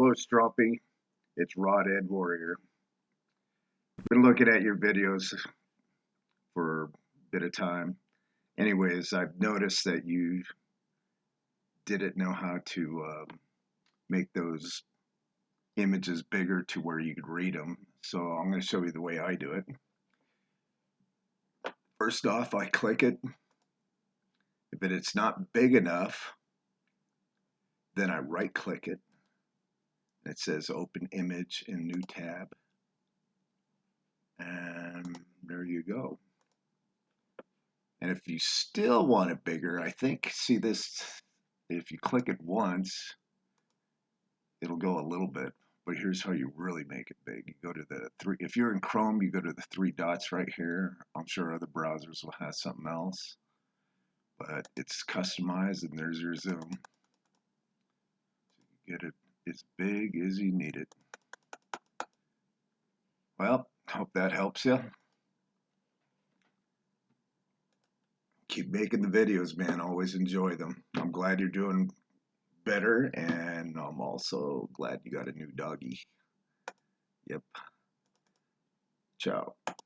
Hello, Stroppy. It's Rod Ed Warrior. Been looking at your videos for a bit of time. Anyways, I've noticed that you didn't know how to make those images bigger to where you could read them. So I'm going to show you the way I do it. First off, I click it. If it's not big enough, then I right click it. It says open image in new tab. And there you go. And if you still want it bigger, I think, see this, if you click it once, it'll go a little bit. But here's how you really make it big. You go to the three, if you're in Chrome, you go to the three dots right here. I'm sure other browsers will have something else. But it's customized and there's your zoom. Get it as big as you need it. Well, hope that helps you. Keep making the videos, man. Always enjoy them. I'm glad you're doing better, and I'm also glad you got a new doggy. Yep. Ciao.